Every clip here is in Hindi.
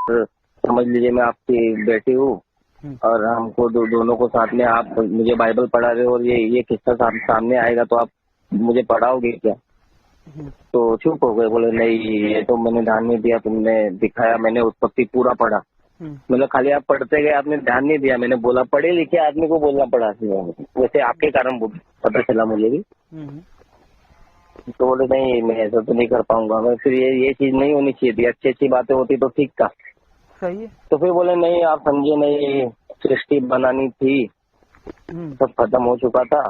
समझ लीजिए मैं आपकी बेटी हूँ और हमको दोनों को साथ में आप मुझे बाइबल पढ़ा रहे हो और ये किस्सा सामने आएगा तो आप मुझे पढ़ाओगे क्या? तो चुप हो गए, बोले नहीं ये तो मैंने ध्यान नहीं दिया, तुमने दिखाया, मैंने उत्पत्ति पूरा पढ़ा। मतलब खाली आप पढ़ते गए, आपने ध्यान नहीं दिया। मैंने बोला पढ़े लिखे आदमी को बोलना पड़ा, वैसे आपके कारण पता चला मुझे भी। तो बोले नहीं मैं ऐसा तो नहीं कर पाऊंगा, मैं फिर ये चीज नहीं होनी चाहिए थी, अच्छी अच्छी बातें होती तो ठीक था। सही है। तो फिर बोले नहीं आप समझे नहीं, सृष्टि बनानी थी, सब खत्म हो चुका था,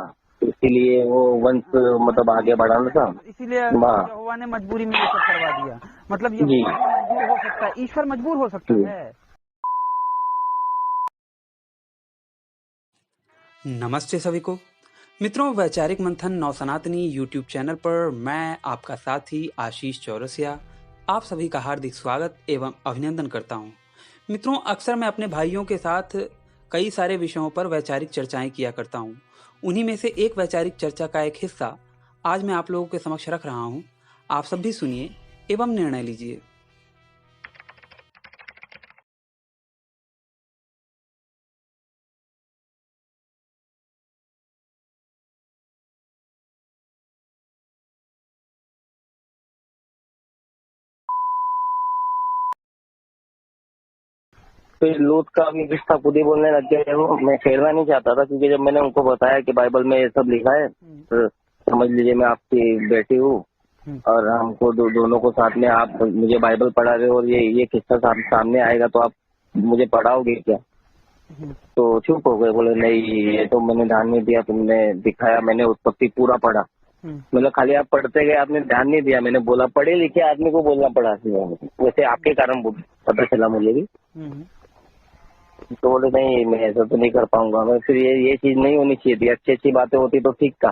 इसीलिए वो वंश मतलब आगे बढ़ाना था, इसीलिए यहोवा ने मजबूरी में ये सब करवा दिया। मतलब यहोवा मजबूर हो सकता है, ईश्वर मजबूर हो सकता है। नमस्ते सभी को मित्रों, वैचारिक मंथन नव सनातनी यूट्यूब चैनल पर मैं आपका साथी आशीष चौरसिया आप सभी का हार्दिक स्वागत एवं अभिनंदन करता हूं। मित्रों, अक्सर मैं अपने भाइयों के साथ कई सारे विषयों पर वैचारिक चर्चाएं किया करता हूं। उन्हीं में से एक वैचारिक चर्चा का एक हिस्सा आज मैं आप लोगों के समक्ष रख रहा हूं। आप सब भी सुनिए एवं निर्णय लीजिए। फिर लूत का भी किस्सा खुद ही बोलने लग गए। वो मैं छेड़ना नहीं चाहता था, क्योंकि जब मैंने उनको बताया कि बाइबल में ये सब लिखा है, तो समझ लीजिए मैं आपकी बेटी हूँ और हमको दोनों को साथ में आप मुझे बाइबल पढ़ा रहे हो और ये किस्सा सामने आएगा तो आप मुझे पढ़ाओगे क्या? तो चुप हो गए, बोले नहीं ये तो मैंने ध्यान नहीं दिया, तुमने दिखाया, मैंने उत्पत्ति पूरा पढ़ा। मतलब खाली आप पढ़ते गए, आपने ध्यान नहीं दिया। मैंने बोला पढ़े लिखे आदमी को बोलना पड़ा, वैसे आपके कारण पता चला मुझे भी। तो बोले नहीं मैं ऐसा तो नहीं कर पाऊंगा, मैं फिर ये चीज नहीं होनी चाहिए थी, अच्छी अच्छी बातें होती तो ठीक था।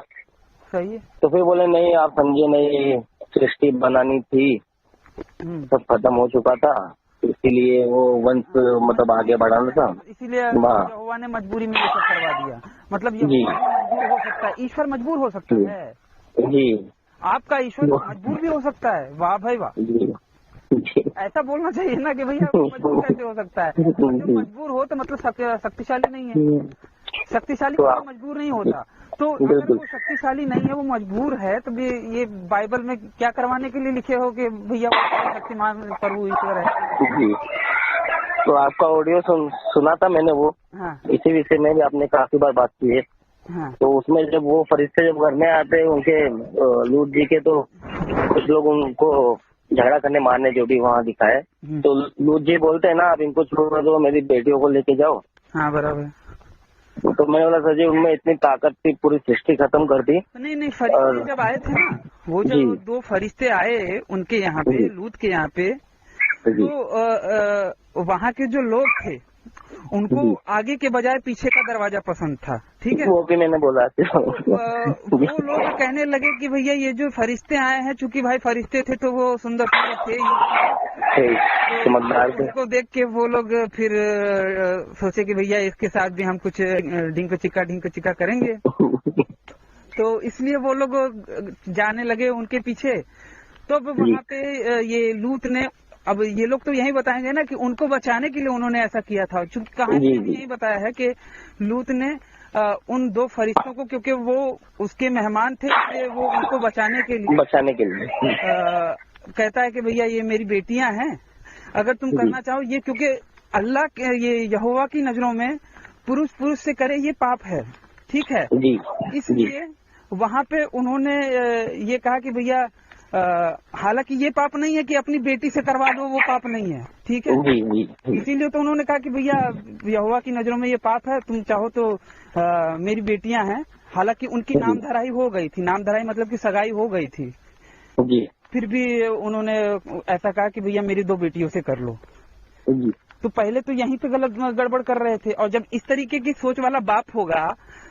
सही है। तो फिर बोले नहीं आप समझे नहीं, सृष्टि बनानी थी, सब खत्म हो चुका था, इसीलिए वो वंश मतलब आगे बढ़ाना था, इसीलिए यहोवा ने मजबूरी में ये सब करवा दिया। मतलब यहोवा मजबूर हो सकता है, ईश्वर मजबूर हो सकता है जी। आपका ईश्वर मजबूर भी हो सकता है। वाह भाई वाह, ऐसा बोलना चाहिए ना कि भैया मजबूर कैसे हो सकता है। जो मजबूर हो तो मतलब शक्तिशाली नहीं है। शक्तिशाली मजबूर नहीं होता। तो अगर वो शक्तिशाली नहीं है, वो मजबूर है, तो ये बाइबल में क्या करवाने के लिए लिखे हो कि भैया शक्तिमान प्रभु ईश्वर है। जी। तो आपका ऑडियो सुना था मैंने वो। हाँ। इसी विषय में भी आपने काफी बार बात की है। हाँ। तो उसमें जब वो फरिश्ते जब घर में आते हैं उनके लूत जी के, तो कुछ लोग उनको झगड़ा करने मारने जो भी वहाँ दिखाए, तो लूत जी बोलते हैं ना आप इनको छोड़ दो, मेरी बेटियों को लेके जाओ। हाँ बराबर। तो मैंने बोला सर जी उनमें इतनी ताकत थी, पूरी सृष्टि खत्म कर दी। नहीं, फरिश्ते जब आए थे ना, वो जब दो फरिश्ते आए उनके यहाँ पे, लूत के यहाँ पे, तो वहाँ के जो लोग थे उनको आगे के बजाय पीछे का दरवाजा पसंद था। ठीक है, वो भी मैंने बोला वो लोग कहने लगे कि भैया ये जो फरिश्ते आए हैं, चूंकि भाई फरिश्ते थे तो वो सुंदर थे ही, समझदार थे। उसको देख के वो लोग फिर सोचे कि भैया इसके साथ भी हम कुछ ढिंक चिक्का करेंगे। तो इसलिए वो लोग जाने लगे उनके पीछे। तो वहाँ पे ये लूत ने, अब ये लोग तो यही बताएंगे ना कि उनको बचाने के लिए उन्होंने ऐसा किया था। चूंकि कहानी में यही बताया है कि लूत ने उन दो फरिश्तों को, क्योंकि वो उसके मेहमान थे, इसलिए वो उनको बचाने के लिए कहता है कि भैया ये मेरी बेटियां हैं, अगर तुम करना चाहो ये, क्योंकि अल्लाह के, ये यहोवा की नजरों में पुरुष से करे ये पाप है। ठीक है, इसलिए वहाँ पे उन्होंने ये कहा कि भैया हालांकि ये पाप नहीं है कि अपनी बेटी से करवा दो, वो पाप नहीं है। ठीक है, इसीलिए तो उन्होंने कहा कि भैया यहोवा की नजरों में ये पाप है, तुम चाहो तो मेरी बेटियां हैं। हालांकि उनकी नामधराई हो गई थी, नामधराई मतलब कि सगाई हो गई थी, फिर भी उन्होंने ऐसा कहा कि भैया मेरी दो बेटियों से कर लो। तो पहले तो यहीं पे गड़बड़ कर रहे थे। और जब इस तरीके की सोच वाला बाप होगा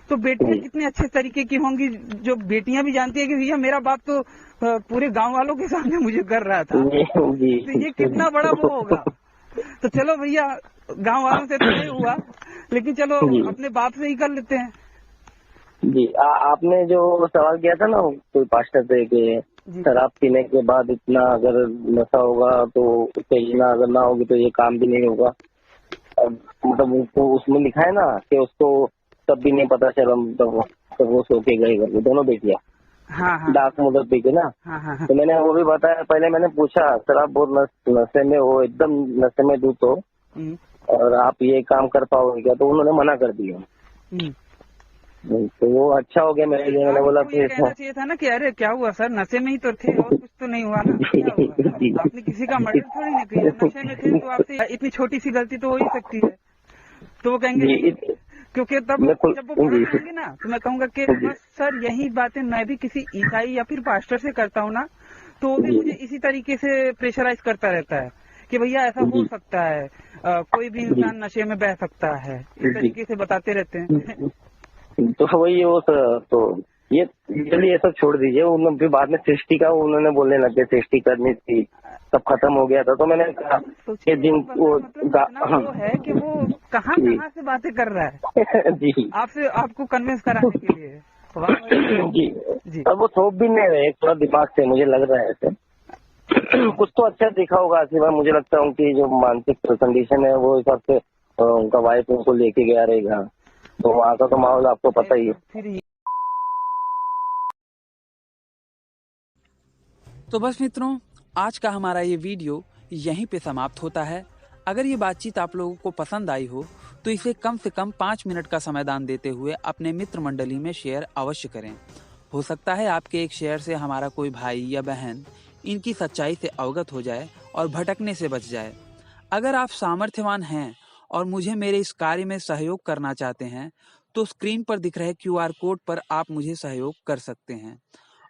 तो बेटियां कितने अच्छे तरीके की होंगी, जो बेटियां भी जानती है कि भैया मेरा बाप तो पूरे गांव वालों के सामने मुझे कर रहा था, तो ये कितना बड़ा वो होगा। तो चलो भैया गांव वालों से तो नहीं हुआ, लेकिन चलो अपने बाप से ही कर लेते हैं। जी। आपने जो सवाल किया था ना कोई पास्टर से कि जी। शराब पीने के बाद इतना अगर नशा होगा तो उत्तेजना अगर ना होगी तो ये काम भी नहीं होगा। मतलब उसको उसमें लिखा है ना कि उसको तब भी नहीं पता चला, तब वो सो के गए घर पे दोनों बेटियां हाँ हाँ डाक मुदत पी के ना। हाँ हाँ हाँ। तो मैंने वो भी बताया, पहले मैंने पूछा सर आप बहुत नशे में हो, एकदम नशे में दूं तो हम्म, और आप ये काम कर पाओगे क्या, तो उन्होंने मना कर दिया। हम्म। तो वो अच्छा हो गया मेरे लिए, मैंने बोला आपको ये फिर कहना चाहिए था ना कि अरे क्या हुआ सर, नशे में ही तो थे और कुछ तो नहीं हुआ ना, क्या हुआ, आपने किसी का मर्डर थोड़ी नहीं किया, नशे में थे तो आपसे इतनी छोटी सी गलती तो हो ही सकती है। तो वो कहेंगे नहीं, क्योंकि तब जब वो बड़ा कहेंगे ना तो मैं कहूंगा कि बस सर यही बातें मैं भी किसी ईसाई या फिर पास्टर से करता हूँ ना, तो वो भी मुझे इसी तरीके से प्रेशराइज करता रहता है कि भैया ऐसा हो सकता है, कोई भी इंसान नशे में बह सकता है, इस तरीके से बताते रहते हैं। तो वही वो तो ये चलिए ये सब छोड़ दीजिए। उन्होंने फिर बाद में सृष्टि का उन्होंने बोलने लगे सृष्टि करनी थी, सब खत्म हो गया था। तो मैंने कहा कि दिन वो वो है कि वो कहाँ से बातें कर रहा है जी आपसे, आपको कन्विंस कराने के लिए। वाह भाई। जी जी। और वो थोप भी नहीं रहे थोड़ा दिमाग से, मुझे लग रहा है ऐसे कुछ तो अच्छा दिखा होगा। सिवाय मुझे लगता है उनकी जो मानसिक कंडीशन है वो हिसाब से उनका वाइफ उनको लेके गया रहेगा, तो वहाँ का तो माहौल आपको पता ही है। फिर तो बस मित्रों, आज का हमारा ये वीडियो यहीं पे समाप्त होता है। अगर ये बातचीत आप लोगों को पसंद आई हो तो इसे कम से कम 5 मिनट का समाधान देते हुए अपने मित्र मंडली में शेयर अवश्य करें। हो सकता है आपके एक शेयर से हमारा कोई भाई या बहन इनकी सच्चाई से अवगत हो जाए और भटकने से बच जाए। अगर आप सामर्थ्यवान हैं और मुझे मेरे इस कार्य में सहयोग करना चाहते हैं तो स्क्रीन पर दिख रहे QR कोड पर आप मुझे सहयोग कर सकते हैं।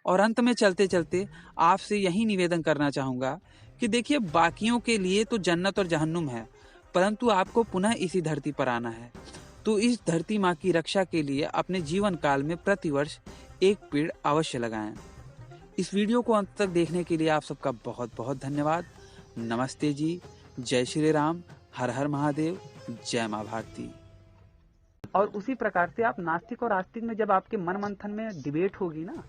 और अंत में चलते चलते आपसे यही निवेदन करना चाहूँगा कि देखिए, बाकियों के लिए तो जन्नत और जहन्नुम है, परंतु आपको पुनः इसी धरती पर आना है। तो इस धरती माँ की रक्षा के लिए अपने जीवन काल में प्रतिवर्ष एक पेड़ अवश्य लगाएं। इस वीडियो को अंत तक देखने के लिए आप सबका बहुत बहुत धन्यवाद। नमस्ते जी, जय श्री राम, हर हर महादेव, जय माँ भारती। और उसी प्रकार से आप नास्तिक और आस्तिक में जब आपके मन मंथन में डिबेट होगी ना,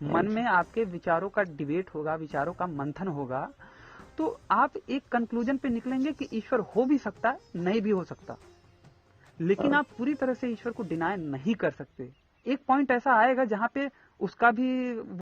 मन में आपके विचारों का डिबेट होगा, विचारों का मंथन होगा, तो आप एक कंक्लूजन पे निकलेंगे कि ईश्वर हो भी सकता है, नहीं भी हो सकता, लेकिन आप पूरी तरह से ईश्वर को डिनाय नहीं कर सकते। एक पॉइंट ऐसा आएगा जहां पे उसका भी